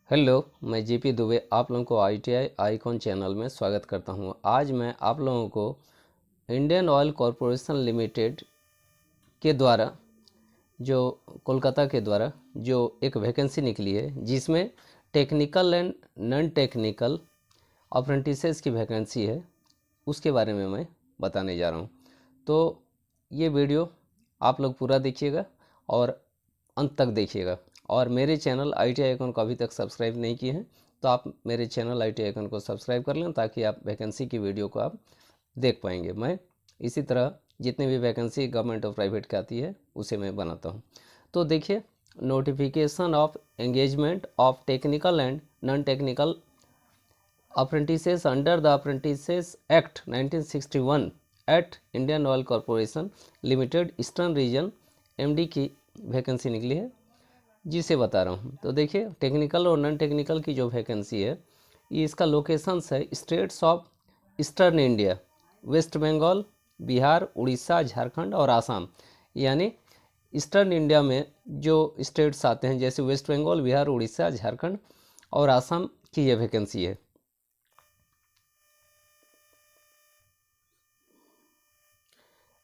Hello, मैं JP Dubey आप लोगों को आईटीआई आइकॉन चैनल में स्वागत करता हूं। आज मैं आप लोगों को इंडियन ऑयल कॉरपोरेशन लिमिटेड के द्वारा जो कोलकाता के द्वारा जो एक वैकेंसी निकली है, जिसमें technical and non technical apprentices की वैकेंसी है, उसके बारे में मैं बताने जा रहा हूं। तो ये वीडियो आप लोग पूरा देखिएगा और अंत तक देखिएगा। और मेरे चैनल आईटीआई आइकॉन को अभी तक सब्सक्राइब नहीं किए हैं तो आप मेरे चैनल आईटीआई आइकॉन को सब्सक्राइब कर लें, ताकि आप वैकेंसी की वीडियो को आप देख पाएंगे। मैं इसी तरह जितने भी वैकेंसी गवर्नमेंट और प्राइवेट की आती है उसे मैं बनाता हूँ। तो देखिए, notification of engagement of technical and non technical apprentices under the apprentices act 1961 at Indian Oil Corporation Limited Eastern Region MD की वैकेंसी निकली है, जिसे बता रहा हूँ। तो देखिए, टेक्निकल और नॉन टेक्निकल की जो वैकेंसी है, ये इसका लोकेशंस है states of eastern India, West Bengal, Bihar, Orissa, Jharkhand और आसाम। यानी ईस्टर्न इंडिया में जो स्टेट्स आते हैं, जैसे वेस्ट बंगाल, बिहार, उड़ीसा, झारखंड और आसाम की ये वैकेंसी है।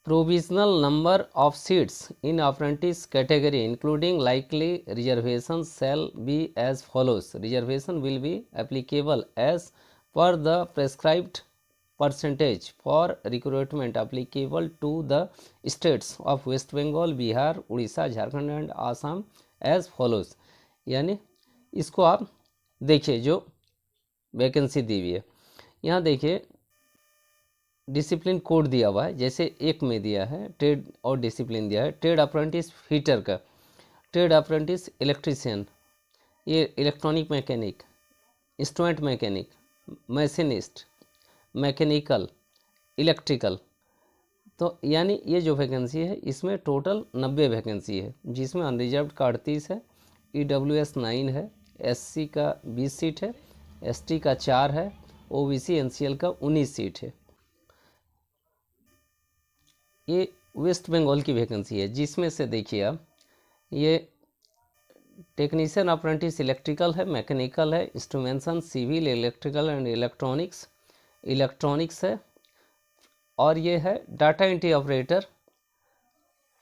Provisional number of seats in apprentice category including likely reservations shall be as follows. Reservation will be applicable as per the prescribed percentage for recruitment applicable to the states of West Bengal, Bihar, Odisha, Jharkhand and Assam as follows. यानी इसको आप देखिए, जो vacancy दी हुई है, यहाँ देखिए discipline code दिया हुआ है। जैसे एक में दिया है ट्रेड और डिसिप्लिन दिया है। ट्रेड अप्रेंटिस फिटर का, ट्रेड अप्रेंटिस इलेक्ट्रीशियन, ये electronic mechanic, instrument mechanic, machinist, mechanical, electrical. तो यानी ये जो वैकेंसी है, इसमें टोटल 90 वैकेंसी है, जिसमें अनरिजर्व का 38 है, EWS 9 है, SC का 20 सीट है, ST का 4 है, OBC NCL का 19 सीट है। ये वेस्ट बंगाल की वैकेंसी है, जिसमें से देखिए आप, ये टेक्नीशियन अप्रेंटिस इलेक्ट्रिकल है, मैकेनिकल है, instrumentation, civil, electrical and electronics है, और ये है data entry operator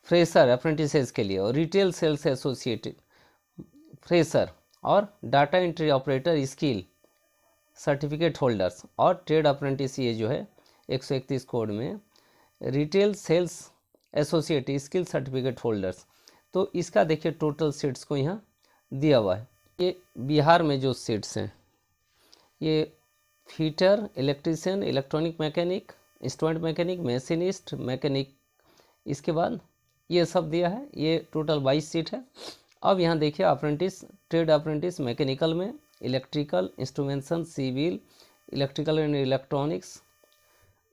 fresher apprentices के लिए, और रिटेल सेल्स एसोसिएट फ्रेशर और data entry operator skill certificate holders, और ट्रेड अप्रेंटिस ये जो है 131 कोड में retail sales associate skill certificate holders. तो इसका देखिए टोटल सीट्स को यहाँ दिया हुआ है। ये बिहार में जो सीट्स हैं, ये fitter, electrician, electronic mechanic, instrument mechanic, machinist, mechanic, इसके बाद ये सब दिया है। ये टोटल 22 सीट है। अब यहाँ देखिए अप्रेंटिस, ट्रेड अप्रेंटिस मैकेनिकल में electrical, instrumentation, civil, electrical and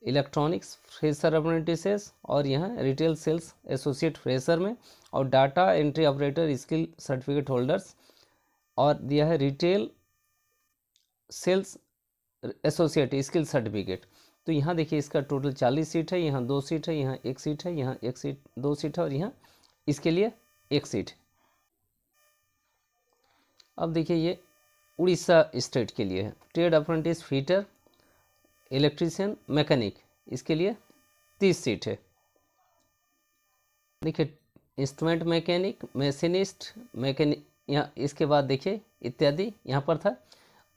electronics fresher apprentices, और यहाँ रिटेल सेल्स एसोसिएट फ्रेशर में, और data entry operator skill certificate holders, और दिया है retail sales associate skill certificate. तो यहाँ देखिए इसका टोटल 40 सीट है, यहाँ 2 सीट है, यहाँ 1 सीट है, यहाँ 1 सीट 2 सीट है, और यहाँ इसके लिए 1 सीट है। अब देखिए ये उड़ीसा स्टेट के लिए है, trade apprentice fitter, electrician, mechanic, इसके लिए 30 सीट है। देखिए इंस्ट्रूमेंट मैकेनिक, मशीनिस्ट, मैकेनिक, यहाँ इसके बाद देखिए इत्यादि यहाँ पर था।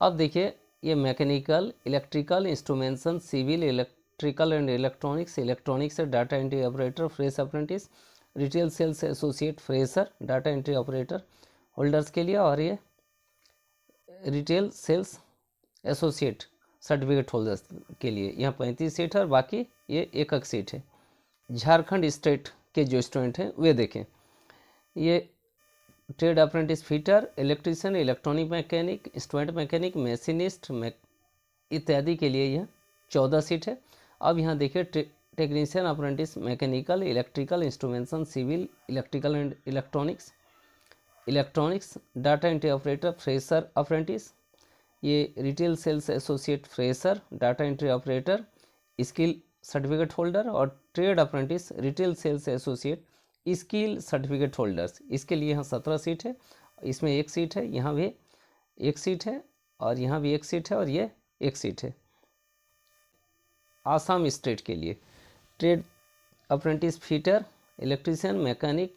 अब देखिए ये mechanical, electrical, instrumentation, civil, electrical and electronics से data entry operator fresh apprentice, retail sales associate fresher, data entry operator holders के लिए, और ये retail sales associate certificate holders के लिए यहाँ 35 सीट है, और बाकी ये 1 सीट है। झारखंड स्टेट के जो स्टूडेंट हैं वे देखें, ये trade apprentice fitter, electrician, electronic mechanic, instrument mechanic, machinist इत्यादि के लिए यह 14 सीट है। अब यहाँ देखिए technician apprentice mechanical, electrical, instrumentation, civil, electrical and electronics, data entry operator fresher apprentice, ये retail sales associate fresher, data entry operator skill certificate holder, और trade apprentice retail sales associate skill certificate holders, इसके लिए यहाँ 17 seat है, इसमें 1 seat है। यहाँ भी एक सीट है और यहाँ भी एक सीट है और ये एक सीट है। आसाम स्टेट के लिए trade apprentice fitter, electrician, mechanic,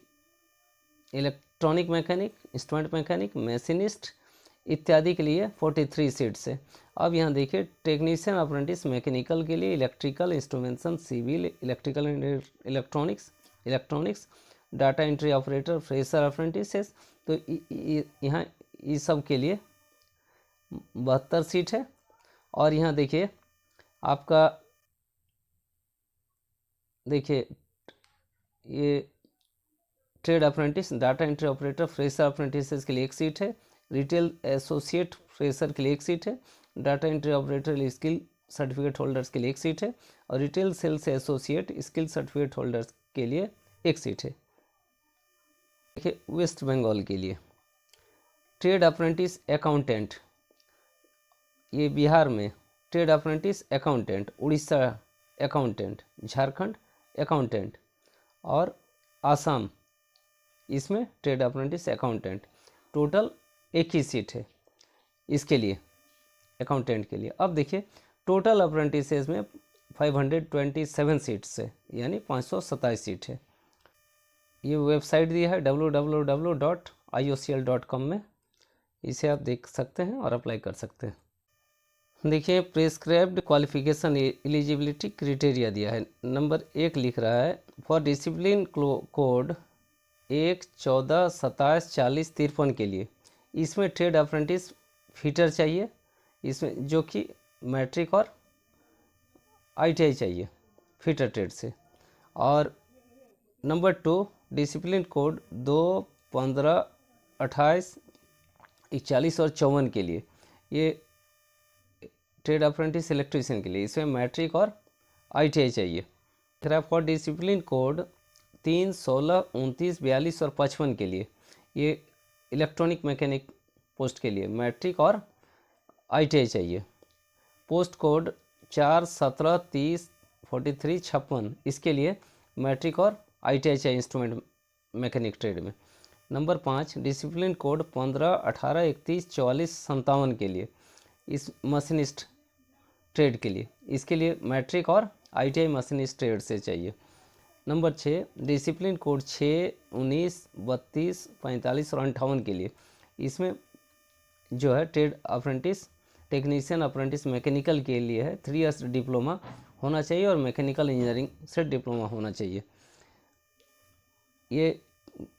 electronic mechanic, instrument mechanic, machinist इत्यादि के लिए 43 सीट्स है। अब यहाँ देखिए टेक्नीशियन अप्रेंटिस मैकेनिकल के लिए, electrical, instrumentation, civil, electrical and electronics, data entry operator, fresher apprentices, तो यहाँ इस सब के लिए 72 सीट है। और यहाँ देखिए आपका देखिए ये trade apprentice, data entry operator, fresher apprentices के लिए एक सीट है, रिटेल एसोसिएट फ्रेशर के लिए एक सीट है, data entry operator skill certificate holders के लिए एक सीट है और retail sales associate skill certificate holders के लिए एक सीट है। देखिए वेस्ट बंगाल के लिए ट्रेड अप्रेंटिस अकाउंटेंट, ये बिहार में trade apprentice accountant, Orissa accountant, Jharkhand accountant और आसाम इसमें ट्रेड अप्रेंटिस अकाउंटेंट। टोटल एक ही सीट है इसके लिए, अकाउंटेंट के लिए। अब देखिए टोटल अप्रेंटिसेस में 527 सीट्स है, यानी 527 सीट है। ये वेबसाइट दिया है www.iocl.com में, इसे आप देख सकते हैं और अप्लाई कर सकते हैं। देखिए प्रिस्क्राइब्ड क्वालिफिकेशन एलिजिबिलिटी क्राइटेरिया दिया है। नंबर 1 लिख रहा है फॉर डिसिप्लिन कोड 1-14-27-40-53 के लिए, इसमें ट्रेड अप्रेंटिस फिटर चाहिए, इसमें जो कि मैट्रिक और ITI चाहिए फिटर ट्रेड से। और नंबर 2 डिसिप्लिन कोड 2-15-28-41 और 54 के लिए, ये ट्रेड अप्रेंटिस इलेक्ट्रीशियन के लिए, इसमें मैट्रिक और ITI चाहिए। फॉर डिसिप्लिन कोड 3-16-29-42 और 55 के लिए, ये इलेक्ट्रॉनिक मैकेनिक पोस्ट के लिए मैट्रिक और ITI चाहिए। पोस्ट कोड 4-17-30-43-56 इसके लिए मैट्रिक और ITI चाहिए इंस्ट्रूमेंट मैकेनिक ट्रेड में। नंबर 5 डिसिप्लिन कोड 15-18-31-44-57 के लिए, इस मशीनिस्ट ट्रेड के लिए, इसके लिए मैट्रिक और ITI मशीनिस्ट ट्रेड से चाहिए। नंबर 6 डिसिप्लिन कोड 6-19-32-45 और 58 के लिए, इसमें जो है trade apprentice technician apprentice mechanical के लिए है, 3 इयर्स डिप्लोमा होना चाहिए और मैकेनिकल इंजीनियरिंग से डिप्लोमा होना चाहिए। ये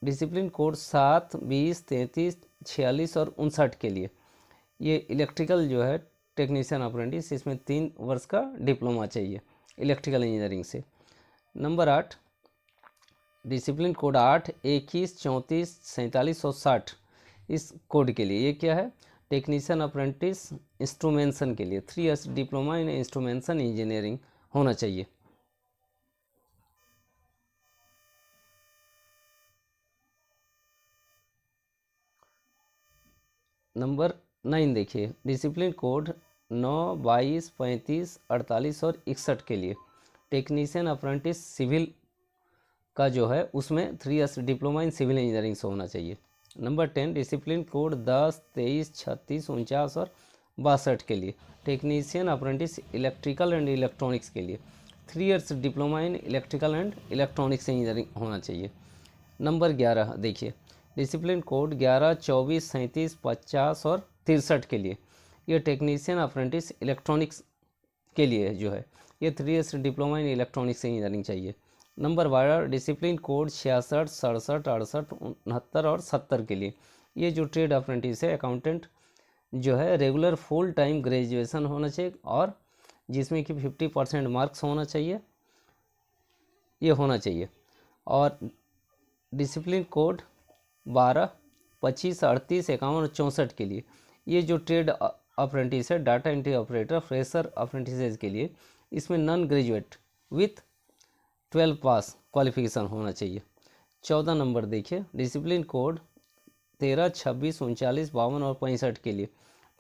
डिसिप्लिन कोड 7-20-33-46 और 59 के लिए, ये इलेक्ट्रिकल जो है टेक्नीशियन अप्रेंटिस, इसमें 3 वर्ष का डिप्लोमा चाहिए इलेक्ट्रिकल इंजीनियरिंग से। नंबर 8 डिसिप्लिन कोड 8-21-34-47 और 60 इस कोड के लिए, ये क्या है टेक्नीशियन अप्रेंटिस इंस्ट्रूमेंटेशन के लिए, 3 इयर्स डिप्लोमा इन इंस्ट्रूमेंटेशन इंजीनियरिंग होना चाहिए। नंबर 9 देखिए डिसिप्लिन कोड 9-22-35-48 और 61 के लिए, टेक्नीशियन अप्रेंटिस सिविल का जो है उसमें 3 years diploma in civil engineering से होना चाहिए। नंबर 10 डिसिप्लिन कोड 10-23-36-49 और 62 के लिए, technician apprentice electrical and electronics के लिए, 3 years diploma in electrical and electronics engineering होना चाहिए। नंबर 11 देखिए डिसिप्लिन कोड 11-24-37-50 और 63 के लिए, ये टेक्नीशियन अप्रेंटिस इलेक्ट्रॉनिक्स के लिए जो है, ये 3 years diploma in electronics engineering चाहिए। नंबर 12 डिसिप्लिन कोड 66, 67, 68, 69 और 70 के लिए, ये जो ट्रेड अप्रेंटिस है अकाउंटेंट जो है रेगुलर फुल टाइम ग्रेजुएशन होना चाहिए और जिसमें कि 50% मार्क्स होना चाहिए, ये होना चाहिए। और डिसिप्लिन कोड 12, 25, 38, 51 और 64 के लिए, ये जो ट्रेड अप्रेंटिस है data entry operator fresher apprentices के लिए, इसमें non graduate with 12 pass qualification होना चाहिए। 14 नंबर देखिए डिसिप्लिन कोड 13, 26, 39, 52 और 65 के लिए,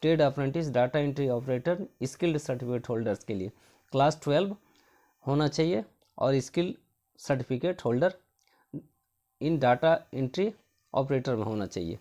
trade apprentice data entry operator skilled certificate holders के लिए क्लास 12 होना चाहिए और skill certificate holder in data entry operator में होना चाहिए।